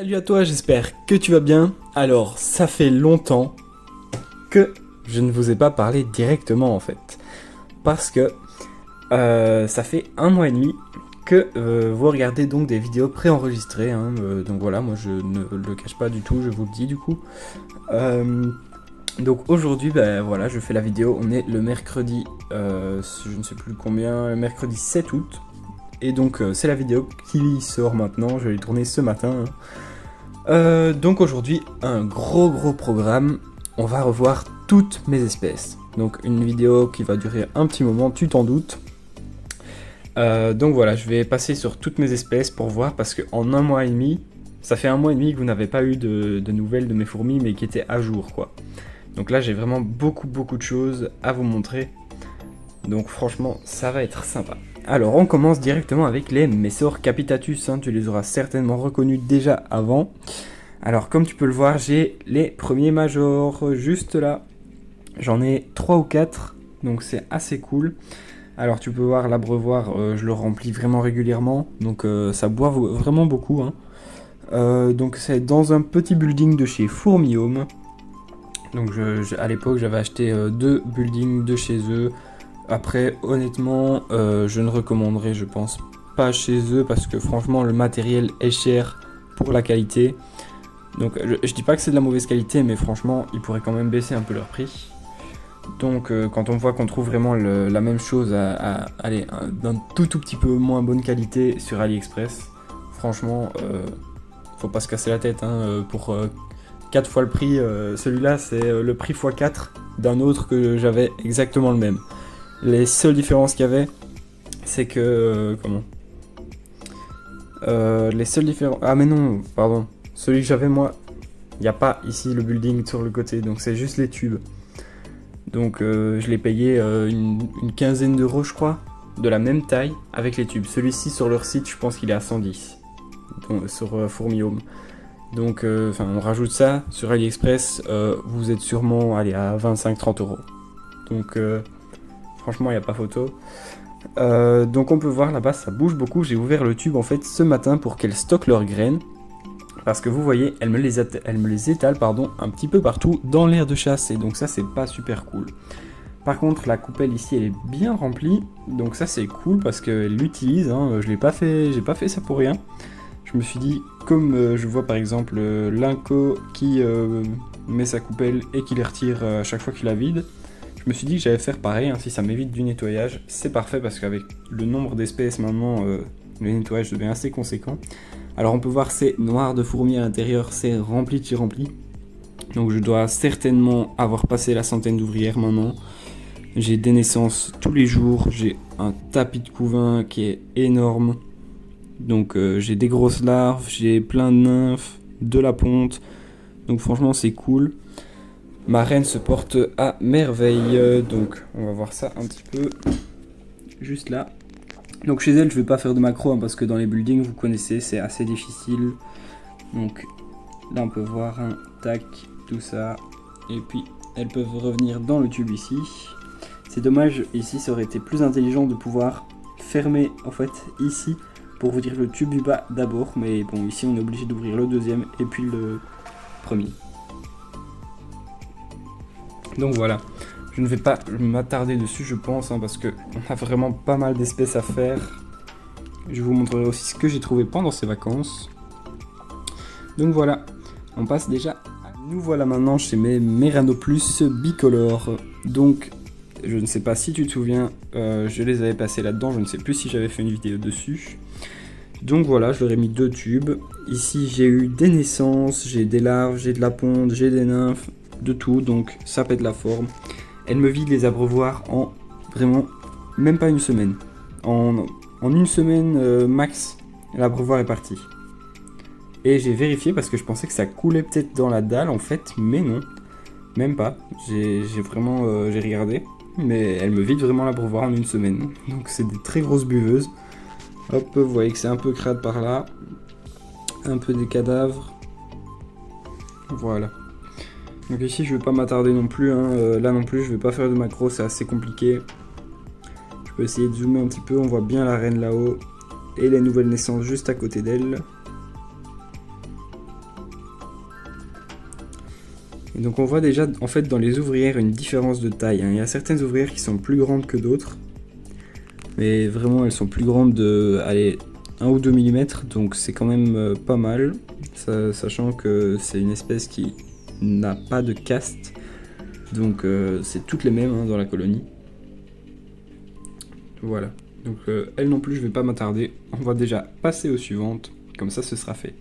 Salut à toi, j'espère que tu vas bien. Alors, ça fait longtemps que je ne vous ai pas parlé directement en fait. Parce que ça fait 1 mois et demi que vous regardez donc des vidéos préenregistrées. Donc voilà, moi je ne le cache pas du tout, je vous le dis du coup. Donc aujourd'hui, voilà, je fais la vidéo. On est le mercredi, je ne sais plus combien, le mercredi 7 août. Et donc c'est la vidéo qui sort maintenant, je l'ai tournée ce matin. Donc aujourd'hui, un gros programme. On va revoir toutes mes espèces. Donc une vidéo qui va durer un petit moment, tu t'en doutes. Donc voilà, je vais passer sur toutes mes espèces pour voir, parce qu'en 1 mois et demi, ça fait 1 mois et demi que vous n'avez pas eu de nouvelles de mes fourmis, mais qui étaient à jour quoi. Donc là j'ai vraiment beaucoup de choses à vous montrer. Donc franchement ça va être sympa. Alors on commence directement avec les Messor capitatus, tu les auras certainement reconnus déjà avant. Alors comme tu peux le voir, j'ai les premiers majors juste là. J'en ai 3 ou 4, donc c'est assez cool. Alors tu peux voir l'abreuvoir, je le remplis vraiment régulièrement, donc ça boit vraiment beaucoup. Donc c'est dans un petit building de chez Fourmi-Home. Donc à l'époque j'avais acheté 2 buildings de chez eux. Après honnêtement je ne recommanderais, je pense, pas chez eux, parce que franchement le matériel est cher pour la qualité. Donc je dis pas que c'est de la mauvaise qualité, mais franchement ils pourraient quand même baisser un peu leur prix. Donc quand on voit qu'on trouve vraiment la même chose d'un tout petit peu moins bonne qualité sur AliExpress, franchement faut pas se casser la tête pour 4 fois le prix. Celui-là c'est le prix x4 d'un autre que j'avais exactement le même. Les seules différences qu'il y avait, c'est que les seules différences... Ah mais non, pardon. Celui que j'avais moi, il n'y a pas ici le building sur le côté, donc c'est juste les tubes. Donc je l'ai payé une quinzaine d'euros je crois, de la même taille avec les tubes. Celui-ci sur leur site je pense qu'il est à 110, donc, sur Fourmi-Home. Donc on rajoute ça sur AliExpress, vous êtes sûrement à 25-30 euros. Donc franchement il n'y a pas photo. Donc on peut voir là-bas ça bouge beaucoup. J'ai ouvert le tube en fait ce matin pour qu'elles stockent leurs graines. Parce que vous voyez, elle me les étale un petit peu partout dans l'aire de chasse. Et donc ça c'est pas super cool. Par contre la coupelle ici elle est bien remplie. Donc ça c'est cool parce qu'elle l'utilise. Je l'ai pas fait, j'ai pas fait ça pour rien. Je me suis dit, comme je vois par exemple l'Inco qui met sa coupelle et qui les retire à chaque fois qu'il la vide. Je me suis dit que j'allais faire pareil, si ça m'évite du nettoyage. C'est parfait parce qu'avec le nombre d'espèces maintenant, le nettoyage devient assez conséquent. Alors on peut voir c'est noir de fourmis à l'intérieur, c'est rempli de chez rempli. Donc je dois certainement avoir passé la centaine d'ouvrières maintenant. J'ai des naissances tous les jours, j'ai un tapis de couvain qui est énorme. Donc j'ai des grosses larves, j'ai plein de nymphes, de la ponte. Donc franchement c'est cool. Ma reine se porte à merveille, donc on va voir ça un petit peu juste là. Donc chez elle je vais pas faire de macro parce que dans les buildings vous connaissez c'est assez difficile. Donc là on peut voir tac, tout ça. Et puis elles peuvent revenir dans le tube ici. C'est dommage, ici ça aurait été plus intelligent de pouvoir fermer en fait ici pour ouvrir le tube du bas d'abord. Mais bon, ici on est obligé d'ouvrir le deuxième et puis le premier. Donc voilà, je ne vais pas m'attarder dessus je pense, parce qu'on a vraiment pas mal d'espèces à faire. Je vous montrerai aussi ce que j'ai trouvé pendant ces vacances. Donc voilà, on passe déjà. Nous voilà maintenant chez mes Meranoplus bicolores. Donc je ne sais pas si tu te souviens, je les avais passés là-dedans, je ne sais plus si j'avais fait une vidéo dessus. Donc voilà, je leur ai mis 2 tubes. Ici j'ai eu des naissances, j'ai des larves, j'ai de la ponte, j'ai des nymphes, de tout, donc ça pète la forme. Elle me vide les abreuvoirs en vraiment même pas une semaine. En une semaine max, l'abreuvoir est parti. Et j'ai vérifié parce que je pensais que ça coulait peut-être dans la dalle en fait, mais non, même pas. J'ai regardé, mais elle me vide vraiment l'abreuvoir en une semaine. Donc c'est des très grosses buveuses. Hop, vous voyez que c'est un peu crade par là, un peu des cadavres. Voilà. Donc ici je vais pas m'attarder non plus, là non plus je vais pas faire de macro, c'est assez compliqué. Je peux essayer de zoomer un petit peu, on voit bien la reine là-haut et les nouvelles naissances juste à côté d'elle. Donc on voit déjà en fait dans les ouvrières une différence de taille, hein. Il y a certaines ouvrières qui sont plus grandes que d'autres. Mais vraiment elles sont plus grandes de allez, 1 ou 2 mm, donc c'est quand même pas mal, sachant que c'est une espèce qui n'a pas de caste, donc c'est toutes les mêmes, hein, dans la colonie. Voilà, donc elles non plus je vais pas m'attarder, on va déjà passer aux suivantes, comme ça ce sera fait.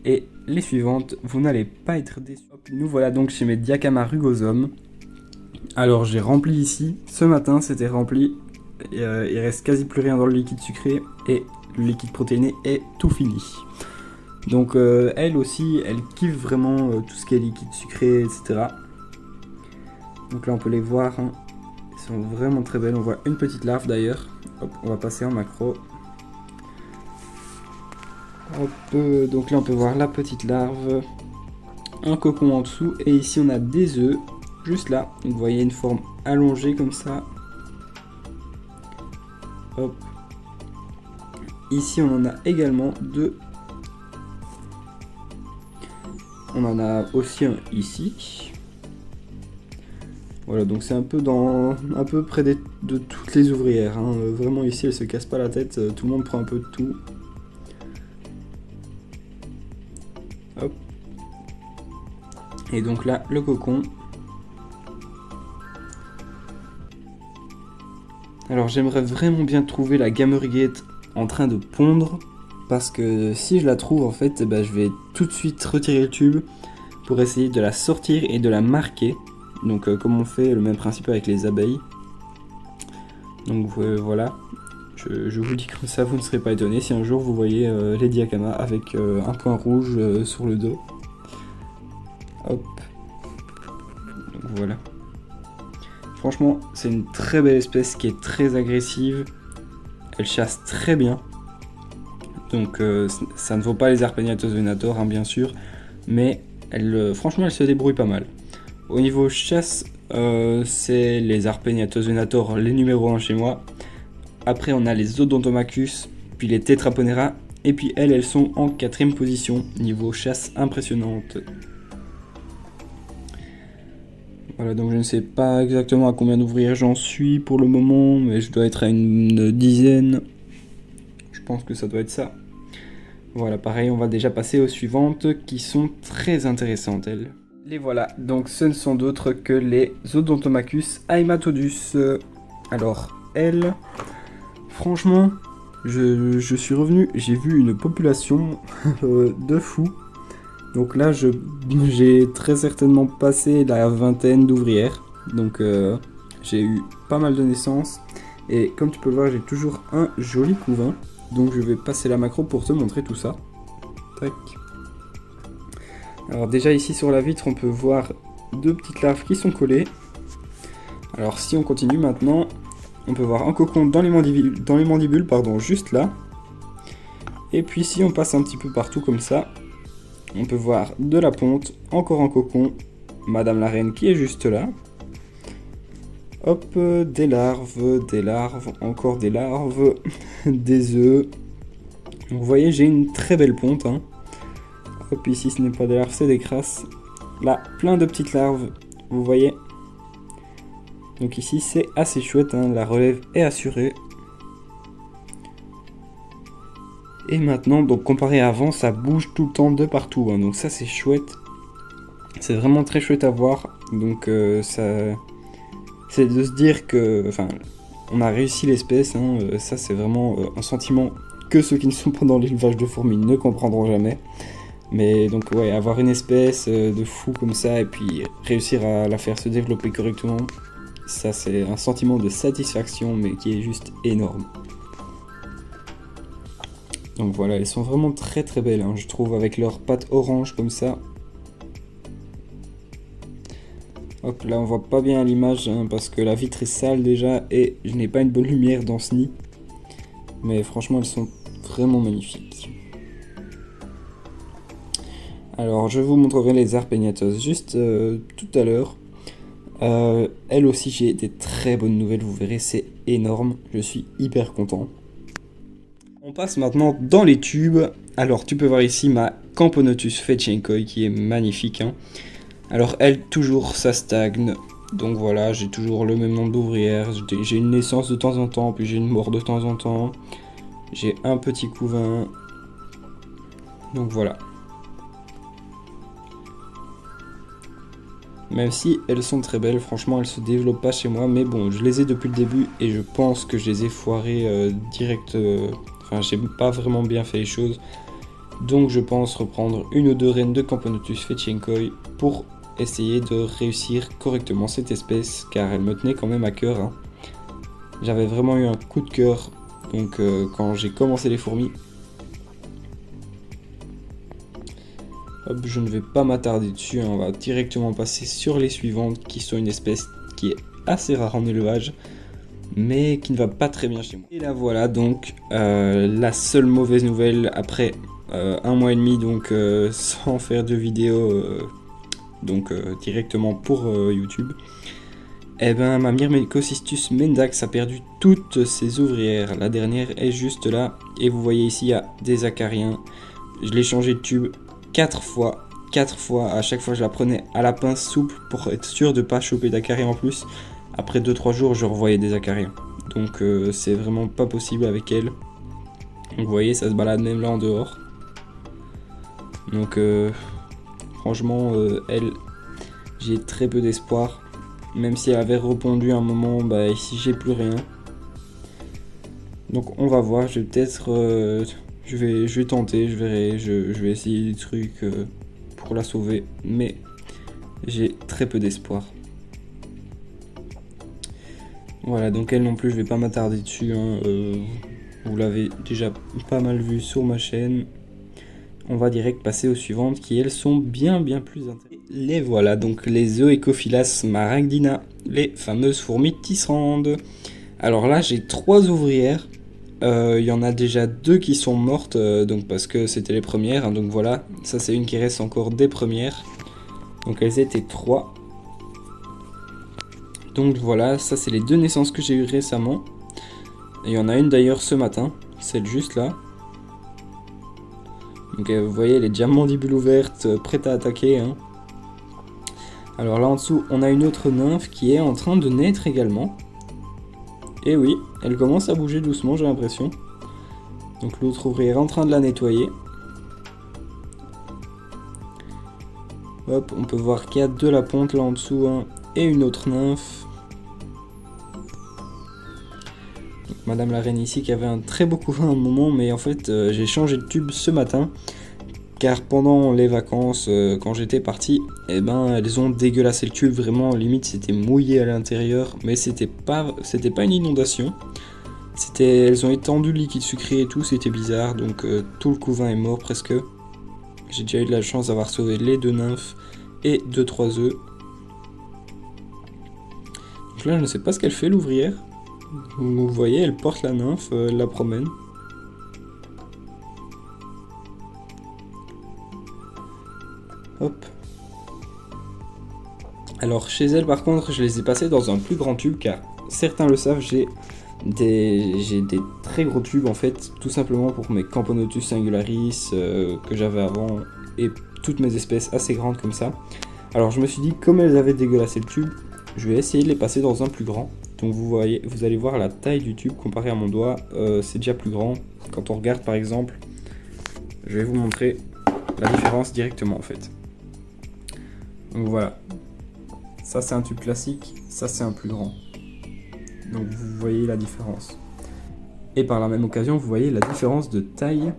Et les suivantes, vous n'allez pas être déçus. Nous voilà donc chez mes Diacama rugosum. Alors j'ai rempli ici, ce matin c'était rempli, il reste quasi plus rien dans le liquide sucré et le liquide protéiné est tout fini. Donc elle aussi, elle kiffe vraiment tout ce qui est liquide sucré, etc. Donc là on peut les voir, hein. Elles sont vraiment très belles, on voit une petite larve d'ailleurs. Hop, on va passer en macro. Hop, donc là on peut voir la petite larve, un cocon en dessous et ici on a des œufs, juste là. Donc vous voyez une forme allongée comme ça. Hop. Ici on en a également deux. On en a aussi un ici. Voilà, donc c'est un peu près de toutes les ouvrières, hein. Vraiment ici elles se cassent pas la tête, tout le monde prend un peu de tout. Hop. Et donc là le cocon. Alors j'aimerais vraiment bien trouver la Gamergate en train de pondre, parce que si je la trouve en fait, bah, je vais tout de suite retirer le tube pour essayer de la sortir et de la marquer. Donc comme on fait le même principe avec les abeilles. Donc voilà, je vous dis comme ça, vous ne serez pas étonnés si un jour vous voyez les Diacama avec un point rouge sur le dos. Hop. Donc voilà. Franchement, c'est une très belle espèce qui est très agressive. Elle chasse très bien. Donc ça ne vaut pas les Arpegnathos venator, hein, bien sûr. Mais franchement, elle se débrouille pas mal. Au niveau chasse, c'est les Arpegnathos venator, les numéros 1 chez moi. Après, on a les Odontomachus, puis les Tetraponera. Et puis elles sont en 4ème position. Niveau chasse impressionnante. Voilà, donc je ne sais pas exactement à combien d'ouvrières j'en suis pour le moment, mais je dois être à une dizaine. Je pense que ça doit être ça. Voilà, pareil, on va déjà passer aux suivantes qui sont très intéressantes, elles. Les voilà, donc ce ne sont d'autres que les Odontomachus haematodus. Alors, elles, franchement, je suis revenu, j'ai vu une population de fous. Donc là, j'ai très certainement passé la vingtaine d'ouvrières. Donc j'ai eu pas mal de naissances. Et comme tu peux le voir, j'ai toujours un joli couvain. Donc je vais passer la macro pour te montrer tout ça. Tac. Alors déjà ici sur la vitre, on peut voir deux petites larves qui sont collées. Alors si on continue maintenant, on peut voir un cocon dans les mandibules, juste là. Et puis si on passe un petit peu partout comme ça, on peut voir de la ponte, encore un cocon, Madame la Reine qui est juste là. Hop, des larves, encore des larves, des œufs. Donc, vous voyez, j'ai une très belle ponte, hein. Hop, ici ce n'est pas des larves, c'est des crasses. Là, plein de petites larves, vous voyez. Donc ici c'est assez chouette, hein, la relève est assurée. Et maintenant, donc comparé à avant, ça bouge tout le temps de partout, hein, donc ça c'est chouette. C'est vraiment très chouette à voir. Donc ça, c'est de se dire que, enfin, on a réussi l'espèce, hein, ça c'est vraiment un sentiment que ceux qui ne sont pas dans l'élevage de fourmis ne comprendront jamais. Mais donc ouais, avoir une espèce de fou comme ça et puis réussir à la faire se développer correctement, ça c'est un sentiment de satisfaction mais qui est juste énorme. Donc voilà, elles sont vraiment très très belles, hein, je trouve, avec leurs pattes orange comme ça. Hop, là on voit pas bien à l'image, hein, parce que la vitre est sale déjà et je n'ai pas une bonne lumière dans ce nid. Mais franchement, elles sont vraiment magnifiques. Alors je vous montrerai les Arpegnathos juste tout à l'heure. Elle aussi, j'ai des très bonnes nouvelles, vous verrez, c'est énorme, je suis hyper content. On passe maintenant dans les tubes. Alors tu peux voir ici ma Camponotus fetchenkoi qui est magnifique, hein. Alors elle, toujours, ça stagne. Donc voilà, j'ai toujours le même nombre d'ouvrières. J'ai une naissance de temps en temps, puis j'ai une mort de temps en temps. J'ai un petit couvain. Donc voilà. Même si elles sont très belles, franchement elles se développent pas chez moi. Mais bon, je les ai depuis le début et je pense que je les ai foirées direct. Enfin, j'ai pas vraiment bien fait les choses. Donc je pense reprendre une ou deux reines de Camponotus fetchinkoi pour essayer de réussir correctement cette espèce, car elle me tenait quand même à cœur. Hein. J'avais vraiment eu un coup de cœur donc quand j'ai commencé les fourmis. Hop, je ne vais pas m'attarder dessus, hein, on va directement passer sur les suivantes qui sont une espèce qui est assez rare en élevage mais qui ne va pas très bien chez moi. Et là voilà donc la seule mauvaise nouvelle après un mois et demi donc sans faire de vidéo donc directement pour YouTube. Eh ben ma Myrmecocystus mendax a perdu toutes ses ouvrières. La dernière est juste là et vous voyez ici il y a des acariens. Je l'ai changé de tube 4 fois. 4 fois, à chaque fois je la prenais à la pince souple pour être sûr de ne pas choper d'acariens en plus. Après 2-3 jours je revoyais des acariens. Donc c'est vraiment pas possible avec elle. Donc vous voyez ça se balade même là en dehors. Donc franchement elle, j'ai très peu d'espoir. Même si elle avait répondu à un moment, bah ici j'ai plus rien. Donc on va voir, je vais peut-être je vais tenter, je verrai, je vais essayer des trucs pour la sauver, mais j'ai très peu d'espoir. Voilà, donc elle non plus, je vais pas m'attarder dessus, hein, vous l'avez déjà pas mal vu sur ma chaîne. On va direct passer aux suivantes qui elles sont bien plus intéressantes. Les voilà, donc les Oecophila smaragdina, les fameuses fourmis tisserandes. Alors là j'ai 3 ouvrières. Il y en a déjà 2 qui sont mortes, donc parce que c'était les premières, hein, donc voilà, ça c'est une qui reste encore des premières, donc elles étaient 3. Donc voilà, ça c'est les 2 naissances que j'ai eues récemment, et il y en a une d'ailleurs ce matin, celle juste là. Donc vous voyez les diamandibules ouvertes, prêtes à attaquer, hein. Alors là en dessous on a une autre nymphe qui est en train de naître également. Et oui, elle commence à bouger doucement, j'ai l'impression. Donc l'autre ouvrière est en train de la nettoyer. Hop, on peut voir qu'il y a de la ponte là en dessous, hein, et une autre nymphe. Donc, Madame la reine ici qui avait un très beau couvain à un moment, mais en fait j'ai changé de tube ce matin. Car pendant les vacances, quand j'étais parti, eh ben, elles ont dégueulassé le tube, vraiment, limite c'était mouillé à l'intérieur, mais c'était pas une inondation. Elles ont étendu le liquide sucré et tout, c'était bizarre, donc tout le couvain est mort presque. J'ai déjà eu de la chance d'avoir sauvé les 2 nymphes et 2-3 œufs. Donc là, je ne sais pas ce qu'elle fait l'ouvrière. Vous voyez, elle porte la nymphe, elle la promène. Hop. Alors chez elle par contre je les ai passés dans un plus grand tube car certains le savent, j'ai des très gros tubes en fait, tout simplement pour mes Camponotus singularis que j'avais avant et toutes mes espèces assez grandes comme ça. Alors je me suis dit comme elles avaient dégueulassé le tube, je vais essayer de les passer dans un plus grand. Donc vous allez voir la taille du tube comparé à mon doigt, c'est déjà plus grand. Quand on regarde par exemple, je vais vous montrer la différence directement en fait. Donc voilà, ça c'est un tube classique, ça c'est un plus grand. Donc vous voyez la différence. Et par la même occasion, vous voyez la différence de taille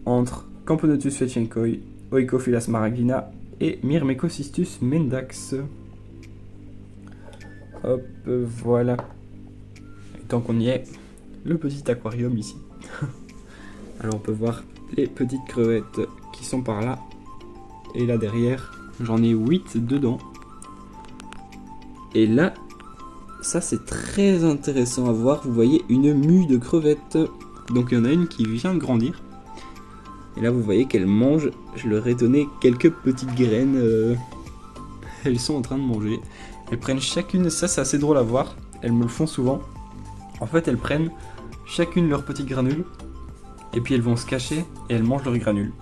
entre Camponotus fetchinkoi, Oecophila smaragdina et Myrmecocystus mendax. Hop, voilà. Et tant qu'on y est, le petit aquarium ici. Alors on peut voir les petites crevettes qui sont par là. Et là derrière, j'en ai 8 dedans. Et là, ça c'est très intéressant à voir. Vous voyez une mue de crevettes. Donc il y en a une qui vient de grandir. Et là vous voyez qu'elle mange. Je leur ai donné quelques petites graines. Elles sont en train de manger. Elles prennent chacune, ça c'est assez drôle à voir. Elles me le font souvent. En fait elles prennent chacune leurs petites granules. Et puis elles vont se cacher et elles mangent leurs granules.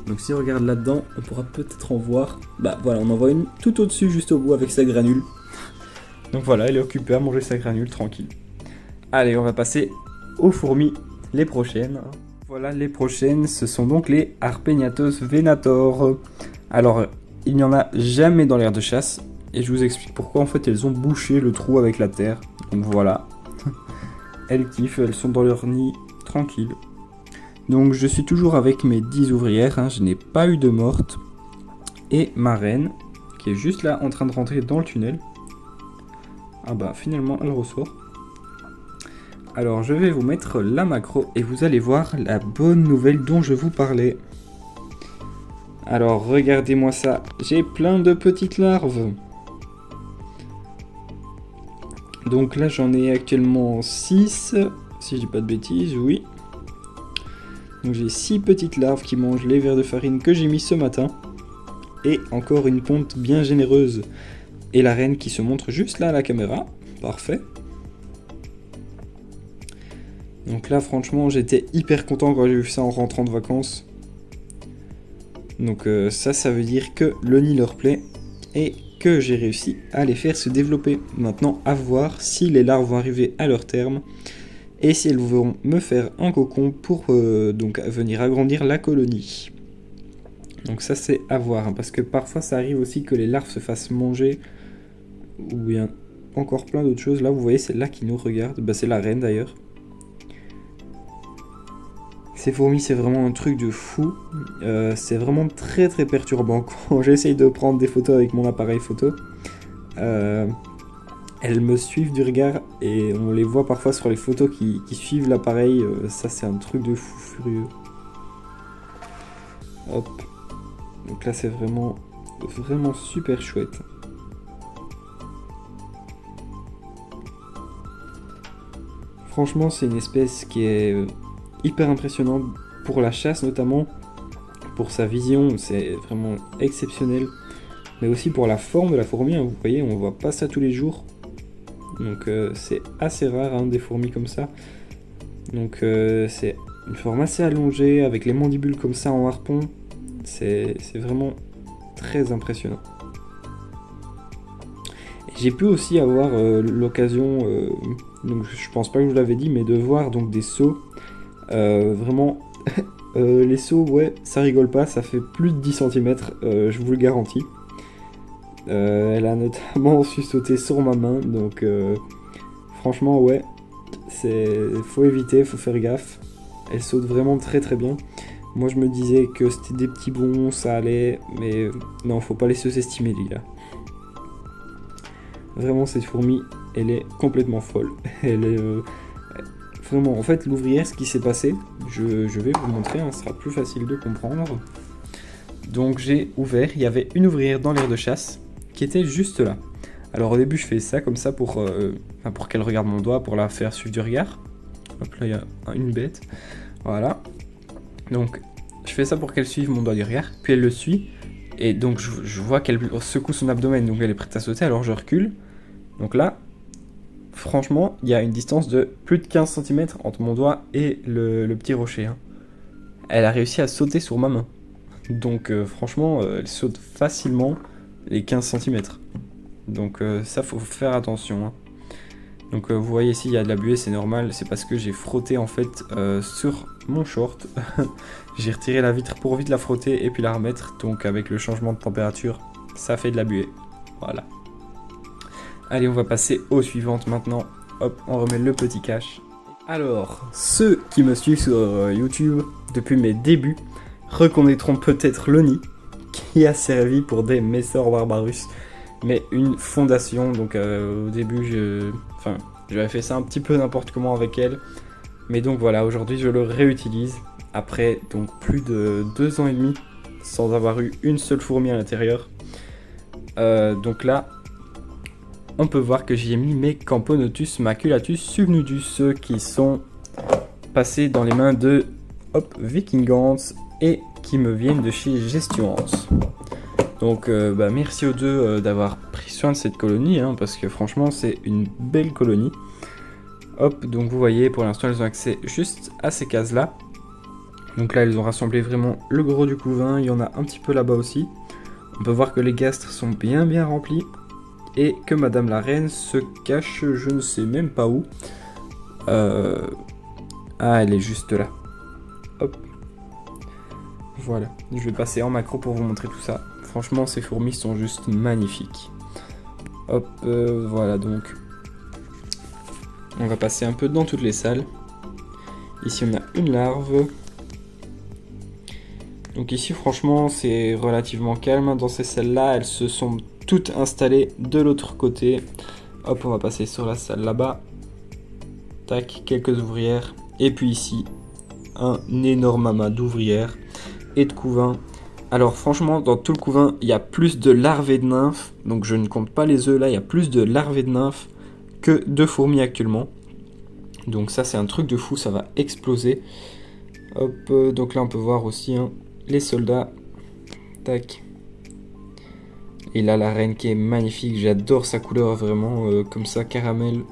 Donc si on regarde là-dedans, on pourra peut-être en voir. Bah voilà, on en voit une tout au-dessus, juste au bout, avec sa granule. Donc voilà, elle est occupée à manger sa granule, tranquille. Allez, on va passer aux fourmis, les prochaines. Voilà, les prochaines, ce sont donc les Harpegnathos venator. Alors, il n'y en a jamais dans l'aire de chasse. Et je vous explique pourquoi. En fait, elles ont bouché le trou avec la terre. Donc voilà. Elles kiffent, elles sont dans leur nid, tranquille. Donc je suis toujours avec mes 10 ouvrières, hein, je n'ai pas eu de morte. Et ma reine, qui est juste là en train de rentrer dans le tunnel. Ah bah finalement elle ressort. Alors je vais vous mettre la macro et vous allez voir la bonne nouvelle dont je vous parlais. Alors regardez-moi ça, j'ai plein de petites larves. Donc là j'en ai actuellement 6, si je dis pas de bêtises, oui. Donc j'ai 6 petites larves qui mangent les vers de farine que j'ai mis ce matin. Et encore une ponte bien généreuse. Et la reine qui se montre juste là à la caméra. Parfait. Donc là franchement j'étais hyper content quand j'ai vu ça en rentrant de vacances. Donc ça veut dire que le nid leur plaît. Et que j'ai réussi à les faire se développer. Maintenant à voir si les larves vont arriver à leur terme. Et si elles vont me faire un cocon pour donc venir agrandir la colonie. Donc ça c'est à voir, hein, parce que parfois ça arrive aussi que les larves se fassent manger. Ou bien encore plein d'autres choses. Là vous voyez c'est là qui nous regarde, bah, c'est la reine d'ailleurs. Ces fourmis c'est vraiment un truc de fou. C'est vraiment très très perturbant quand j'essaye de prendre des photos avec mon appareil photo. Elles me suivent du regard et on les voit parfois sur les photos qui suivent l'appareil. Ça c'est un truc de fou furieux. Hop. Donc là c'est vraiment super chouette. Franchement c'est une espèce qui est hyper impressionnante pour la chasse notamment. Pour sa vision c'est vraiment exceptionnel. Mais aussi pour la forme de la fourmi, hein, vous voyez on voit pas ça tous les jours. Donc c'est assez rare hein, des fourmis comme ça. Donc c'est une forme assez allongée avec les mandibules comme ça en harpon. C'est vraiment très impressionnant. J'ai pu aussi avoir l'occasion, donc je pense pas que je vous l'avais dit, mais de voir donc des sauts. Vraiment, les sauts, ouais, ça rigole pas, ça fait plus de 10 cm, je vous le garantis. Elle a notamment su sauter sur ma main, donc franchement ouais, faut éviter, faut faire gaffe. Elle saute vraiment très très bien. Moi je me disais que c'était des petits bons, ça allait, mais non, faut pas les sous-estimer les gars. Vraiment cette fourmi, elle est complètement folle. Elle est vraiment, en fait l'ouvrière, ce qui s'est passé, je vais vous montrer, hein, ce sera plus facile de comprendre. Donc j'ai ouvert, il y avait une ouvrière dans l'aire de chasse qui était juste là. Alors au début je fais ça comme ça pour qu'elle regarde mon doigt, pour la faire suivre du regard. Hop là il y a une bête. Voilà. Donc je fais ça pour qu'elle suive mon doigt du regard, puis elle le suit. Et donc je vois qu'elle secoue son abdomen, donc elle est prête à sauter, alors je recule. Donc là, franchement, il y a une distance de plus de 15 cm entre mon doigt et le petit rocher. Hein. Elle a réussi à sauter sur ma main. Donc franchement, elle saute facilement les 15 cm. Donc ça, faut faire attention. Hein. Donc vous voyez ici, il y a de la buée, c'est normal. C'est parce que j'ai frotté en fait sur mon short. J'ai retiré la vitre pour vite la frotter et puis la remettre. Donc avec le changement de température, ça fait de la buée. Voilà. Allez, on va passer aux suivantes maintenant. Hop, on remet le petit cache. Alors, ceux qui me suivent sur YouTube depuis mes débuts reconnaîtront peut-être le nid qui a servi pour des Messor Barbarus, mais une fondation. Donc au début, j'avais fait ça un petit peu n'importe comment avec elle, mais donc voilà, aujourd'hui je le réutilise après donc plus de 2 ans et demi sans avoir eu une seule fourmi à l'intérieur. Donc là, on peut voir que j'y ai mis mes Camponotus maculatus subnudus qui sont passés dans les mains de Vikingans et qui me viennent de chez Gestion Hans. Donc merci aux deux d'avoir pris soin de cette colonie, hein, parce que franchement c'est une belle colonie. Hop, donc vous voyez pour l'instant elles ont accès juste à ces cases là. Donc là, ils ont rassemblé vraiment le gros du couvain. Il y en a un petit peu là-bas aussi. On peut voir que les gastres sont bien remplis. Et que Madame la Reine se cache, je ne sais même pas où. Ah, elle est juste là. Hop. Voilà. Je vais passer en macro pour vous montrer tout ça. Franchement, ces fourmis sont juste magnifiques. Hop, voilà donc. On va passer un peu dans toutes les salles. Ici, on a une larve. Donc ici, franchement, c'est relativement calme. Dans ces salles-là, elles se sont toutes installées de l'autre côté. Hop, on va passer sur la salle là-bas. Tac, quelques ouvrières. Et puis ici, un énorme amas d'ouvrières et de couvains. Alors franchement, dans tout le couvain, il y a plus de larves et de nymphes. Donc je ne compte pas les œufs là, il y a plus de larves et de nymphes que de fourmis actuellement. Donc ça, c'est un truc de fou, ça va exploser. Hop, donc là, on peut voir aussi les soldats. Tac. Et là, la reine qui est magnifique, j'adore sa couleur vraiment, comme ça, caramel.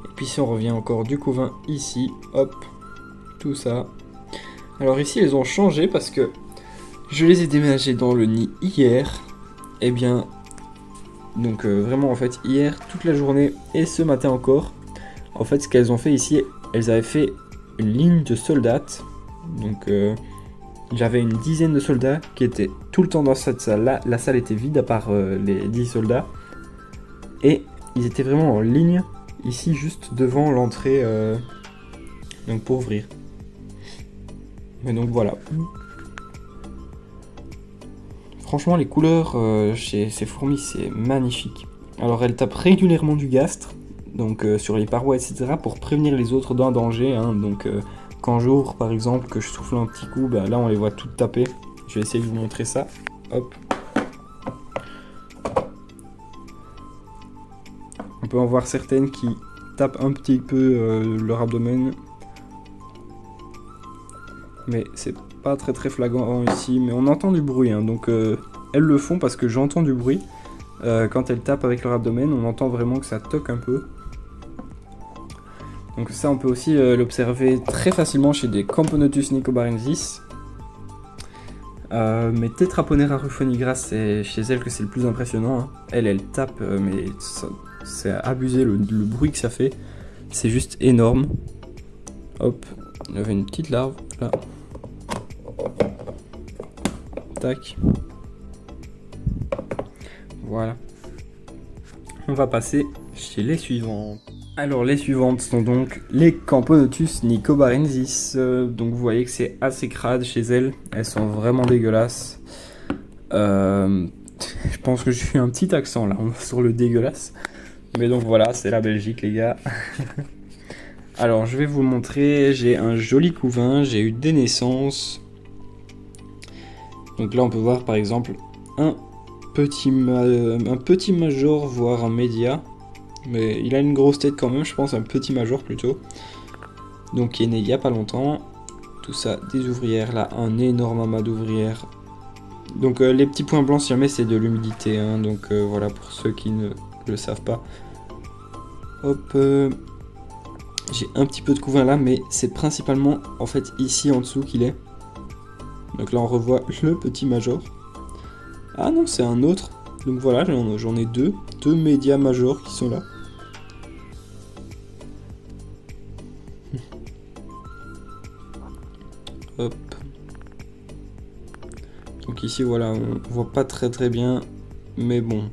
Et puis si on revient encore du couvain ici, hop, tout ça. Alors ici, ils ont changé parce que je les ai déménagés dans le nid hier. Et bien, donc vraiment en fait, hier, toute la journée et ce matin encore. En fait, ce qu'elles ont fait ici, elles avaient fait une ligne de soldats. Donc j'avais une dizaine de soldats qui étaient tout le temps dans cette salle-là. La salle était vide à part les 10 soldats. Et ils étaient vraiment en ligne, ici juste devant l'entrée, donc pour ouvrir. Mais donc voilà. Franchement, les couleurs chez ces fourmis, c'est magnifique. Alors elles tapent régulièrement du gastre, donc sur les parois, etc. pour prévenir les autres d'un danger. Donc quand j'ouvre par exemple, que je souffle un petit coup, bah, là on les voit toutes taper. Je vais essayer de vous montrer ça. Hop. On peut en voir certaines qui tapent un petit peu leur abdomen. Mais c'est pas très flagrant ici. Mais on entend du bruit. Donc elles le font parce que j'entends du bruit. Quand elles tapent avec leur abdomen, on entend vraiment que ça toque un peu. Donc ça, on peut aussi l'observer très facilement chez des Camponotus nicobarensis. Mais Tetraponera rufonigras, c'est chez elle que c'est le plus impressionnant. Elle tape, mais c'est abusé le bruit que ça fait. C'est juste énorme. Hop, il y avait une petite larve là. Tac. Voilà. On va passer chez les suivantes. Alors les suivantes sont donc les Camponotus nicobarensis. Donc vous voyez que c'est assez crade chez elles. Elles sont vraiment dégueulasses. Je pense que j'ai eu un petit accent là sur le dégueulasse. Mais donc voilà, c'est la Belgique les gars. Alors je vais vous montrer. J'ai un joli couvain. J'ai eu des naissances. Donc là on peut voir par exemple un petit major, voire un média. Mais il a une grosse tête quand même, je pense, un petit major plutôt. Donc qui est né il n'y a pas longtemps. Tout ça, des ouvrières là, un énorme amas d'ouvrières. Donc les petits points blancs si jamais c'est de l'humidité. Donc voilà pour ceux qui ne le savent pas. Hop, j'ai un petit peu de couvain là, mais c'est principalement en fait ici en dessous qu'il est. Donc là on revoit le petit major. Ah non, c'est un autre. Donc voilà, j'en ai deux médias majors qui sont là. Hop. Donc ici voilà, on voit pas très bien, mais bon.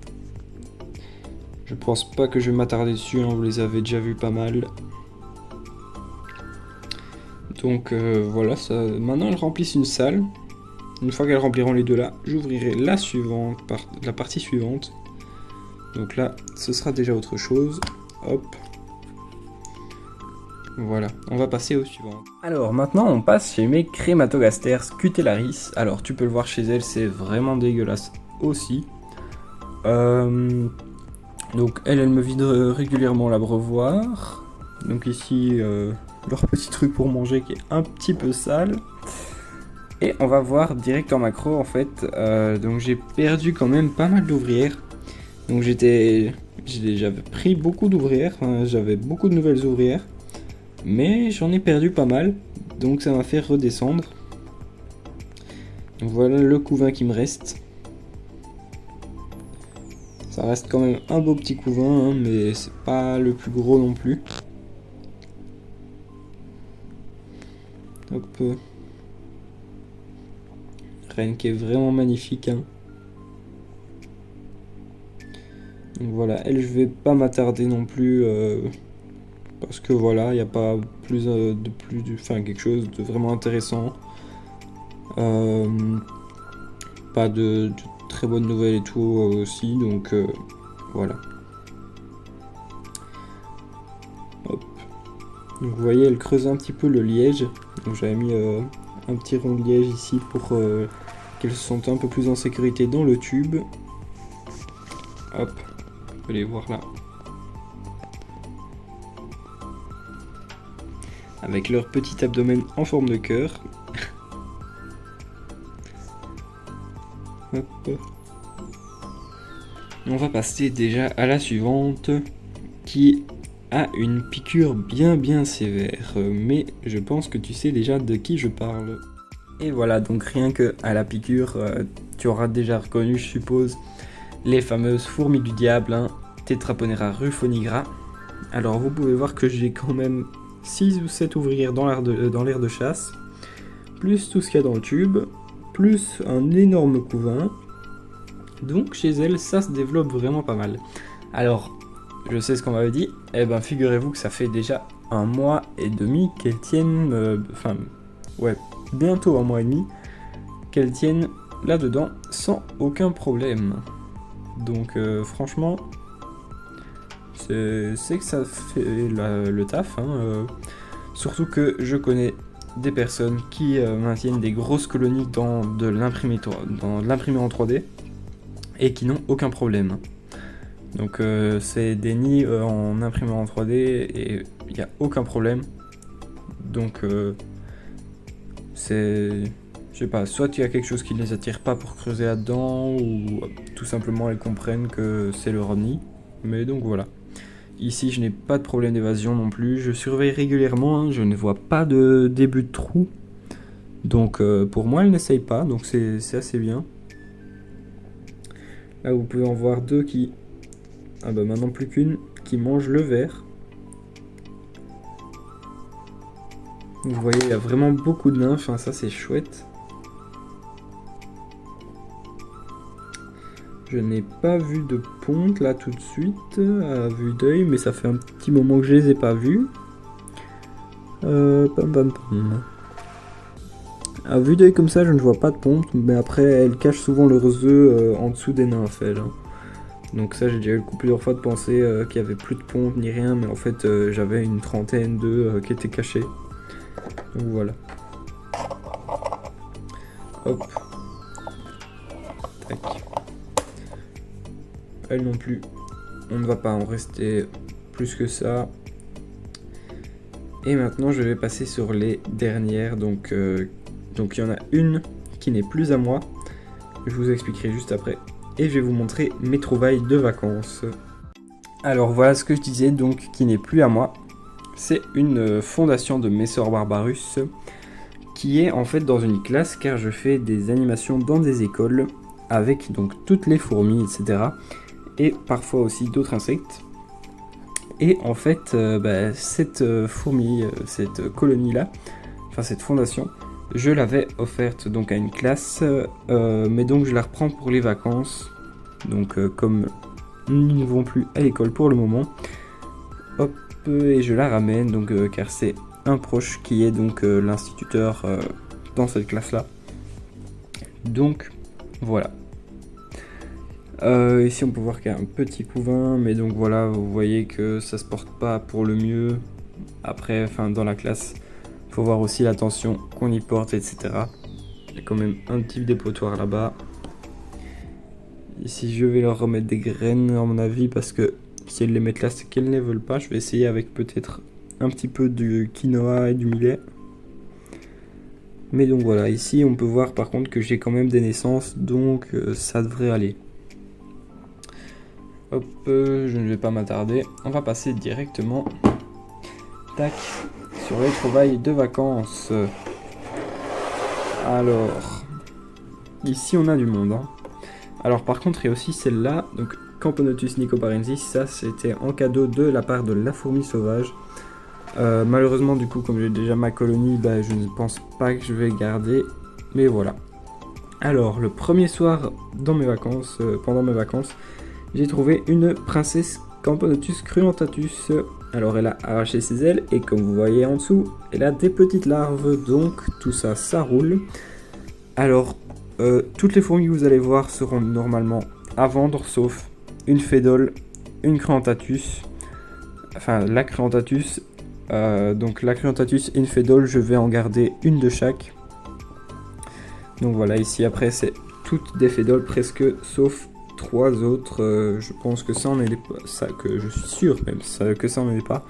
Je pense pas que je vais m'attarder dessus, vous les avez déjà vus pas mal. Donc voilà, ça. Maintenant elles remplissent une salle. Une fois qu'elles rempliront les deux là, j'ouvrirai la suivante, la partie suivante. Donc là, ce sera déjà autre chose. Hop. Voilà, on va passer au suivant. Alors maintenant, on passe chez mes Crématogastères scutellaris. Alors tu peux le voir chez elles, c'est vraiment dégueulasse aussi. Donc elle me vide régulièrement l'abreuvoir. Donc ici, leur petit truc pour manger qui est un petit peu sale. Et on va voir direct en macro en fait. Donc j'ai perdu quand même pas mal d'ouvrières. Donc j'avais pris beaucoup d'ouvrières, j'avais beaucoup de nouvelles ouvrières. Mais j'en ai perdu pas mal, donc ça m'a fait redescendre. Donc voilà le couvain qui me reste. Ça reste quand même un beau petit couvain, hein, mais c'est pas le plus gros non plus. Hop. Reine qui est vraiment magnifique. Hein. Donc voilà, elle je vais pas m'attarder non plus parce que voilà, il n'y a pas plus enfin quelque chose de vraiment intéressant. Pas de très bonnes nouvelles et tout aussi, donc voilà. Hop. Donc vous voyez, elle creuse un petit peu le liège. Donc j'avais mis un petit rond de liège ici pour qu'elle se sente un peu plus en sécurité dans le tube. Hop, vous pouvez les voir là. Avec leur petit abdomen en forme de cœur. Hop. On va passer déjà à la suivante qui a une piqûre bien sévère, mais je pense que tu sais déjà de qui je parle. Et voilà, donc rien que à la piqûre, tu auras déjà reconnu, je suppose, les fameuses fourmis du diable, hein, Tetraponera ruffonigra. Alors vous pouvez voir que j'ai quand même 6 ou 7 ouvrières dans l'aire de chasse, plus tout ce qu'il y a dans le tube, plus un énorme couvain. Donc chez elle, ça se développe vraiment pas mal. Alors, je sais ce qu'on m'avait dit, eh ben figurez-vous que ça fait déjà 1 mois et demi qu'elles tiennent, bientôt 1 mois et demi, qu'elles tiennent là-dedans sans aucun problème. Donc franchement, c'est que ça fait le taf, hein, surtout que je connais des personnes qui maintiennent des grosses colonies dans de l'imprimé en 3D et qui n'ont aucun problème. Donc c'est des nids en imprimé en 3D et il n'y a aucun problème. Donc c'est... Je sais pas, soit il y a quelque chose qui ne les attire pas pour creuser là-dedans, ou tout simplement elles comprennent que c'est leur nid. Mais donc voilà. Ici je n'ai pas de problème d'évasion non plus, je surveille régulièrement, hein, je ne vois pas de début de trou. Donc pour moi elle n'essaye pas, donc c'est assez bien. Là vous pouvez en voir 2 qui... Ah bah maintenant plus qu'une, qui mange le verre. Vous voyez, il y a vraiment beaucoup de nymphes, hein, ça c'est chouette. Je n'ai pas vu de ponte là tout de suite, à vue d'œil, mais ça fait un petit moment que je les ai pas vues. À vue d'œil comme ça, je ne vois pas de ponte, mais après, elles cachent souvent leurs œufs en dessous des nymphes, elles. Hein. Donc ça, j'ai déjà eu le coup plusieurs fois de penser qu'il n'y avait plus de ponte ni rien, mais en fait, j'avais une trentaine d'œufs qui étaient cachés. Donc voilà. Hop. Tac. Elle non plus. On ne va pas en rester plus que ça. Et maintenant, je vais passer sur les dernières. Donc il y en a une qui n'est plus à moi. Je vous expliquerai juste après. Et je vais vous montrer mes trouvailles de vacances. Alors voilà ce que je disais, donc qui n'est plus à moi. C'est une fondation de Messor Barbarus qui est en fait dans une classe car je fais des animations dans des écoles avec donc toutes les fourmis, etc. Et parfois aussi d'autres insectes. Et en fait, cette fourmi, cette colonie-là, enfin cette fondation, je l'avais offerte donc à une classe, mais donc je la reprends pour les vacances. Donc comme nous ne vont plus à l'école pour le moment, hop, et je la ramène donc car c'est un proche qui est donc l'instituteur dans cette classe-là. Donc voilà. Ici on peut voir qu'il y a un petit couvain, mais donc voilà, vous voyez que ça se porte pas pour le mieux. Après, dans la classe, faut voir aussi l'attention qu'on y porte, etc. Il y a quand même un petit dépotoir là-bas. Ici je vais leur remettre des graines à mon avis, parce que si elles les mettent là c'est qu'elles ne les veulent pas. Je vais essayer avec peut-être un petit peu de quinoa et du millet. Mais donc voilà, ici on peut voir par contre que j'ai quand même des naissances, donc ça devrait aller. Hop, je ne vais pas m'attarder, on va passer directement tac, sur les trouvailles de vacances. Alors, ici on a du monde. Hein. Alors par contre, il y a aussi celle-là, donc Camponotus nicoparensis, ça c'était en cadeau de la part de la fourmi sauvage. Malheureusement, du coup, comme j'ai déjà ma colonie, bah, je ne pense pas que je vais garder, mais voilà. Alors, le premier soir dans mes vacances, pendant mes vacances, j'ai trouvé une princesse Camponotus cruentatus. Alors, elle a arraché ses ailes et comme vous voyez en dessous, elle a des petites larves, donc tout ça, ça roule. Alors, toutes les fourmis que vous allez voir seront normalement à vendre, sauf une fédole, une cruentatus, enfin la cruentatus. Donc la cruentatus et une fédole, je vais en garder une de chaque. Donc voilà, ici après c'est toutes des fédoles presque, sauf 3 autres. Je pense que ça en est ça, que je suis sûr même ça, que ça en est pas.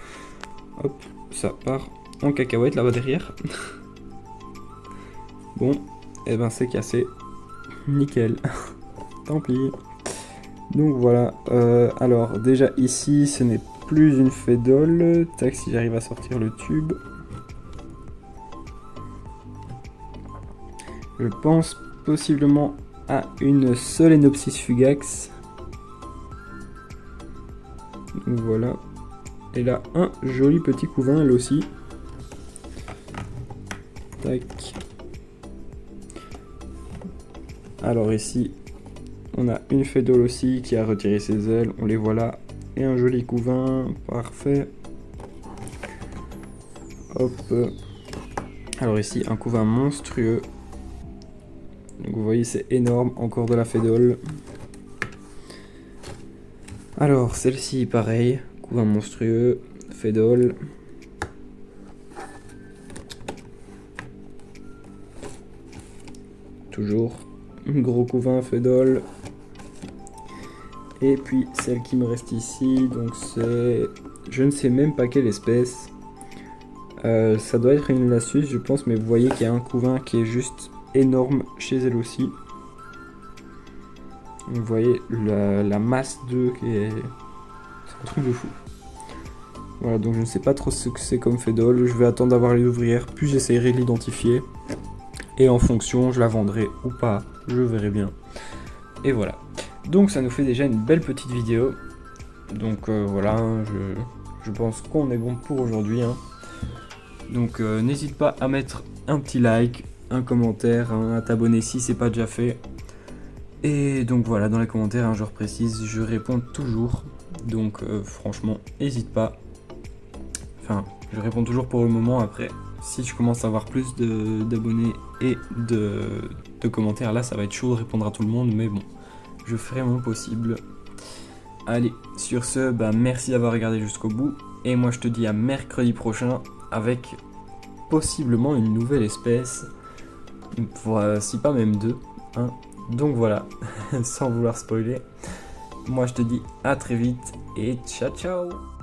Hop, ça part en cacahuète là-bas derrière. Bon, et ben c'est cassé. Nickel. Tant pis. Donc voilà. Alors déjà ici, ce n'est plus une fédole. Tac, si j'arrive à sortir le tube. Je pense possiblement à une Solenopsis fugax. Donc voilà. Et là, un joli petit couvain, elle aussi. Tac. Alors ici, on a une fédole aussi qui a retiré ses ailes. On les voit là. Et un joli couvain. Parfait. Hop. Alors ici, un couvain monstrueux. Donc vous voyez, c'est énorme. Encore de la fédole. Alors, celle-ci, pareil. Couvain monstrueux. Fédole. Toujours. Gros couvain, fédole. Et puis celle qui me reste ici, donc c'est... Je ne sais même pas quelle espèce. Ça doit être une Lassus, je pense, mais vous voyez qu'il y a un couvain qui est juste énorme chez elle aussi. Vous voyez la masse d'œufs qui est... C'est un truc de fou. Voilà, donc je ne sais pas trop ce que c'est comme fédole. Je vais attendre d'avoir les ouvrières, puis j'essaierai de l'identifier. Et en fonction, je la vendrai ou pas, je verrai bien. Et voilà. Donc ça nous fait déjà une belle petite vidéo. Donc voilà, je pense qu'on est bon pour aujourd'hui. Hein. Donc n'hésite pas à mettre un petit like, un commentaire, à t'abonner si c'est pas déjà fait. Et donc voilà, dans les commentaires, je reprécise, je réponds toujours. Donc franchement, n'hésite pas. Enfin, je réponds toujours pour le moment. Après, si je commence à avoir plus d'abonnés et de commentaires, là ça va être chaud de répondre à tout le monde. Mais bon, je ferai mon possible. Allez, sur ce, bah, merci d'avoir regardé jusqu'au bout. Et moi je te dis à mercredi prochain avec possiblement une nouvelle espèce. Voilà, si pas même 2. Hein. Donc voilà, sans vouloir spoiler. Moi je te dis à très vite et ciao ciao.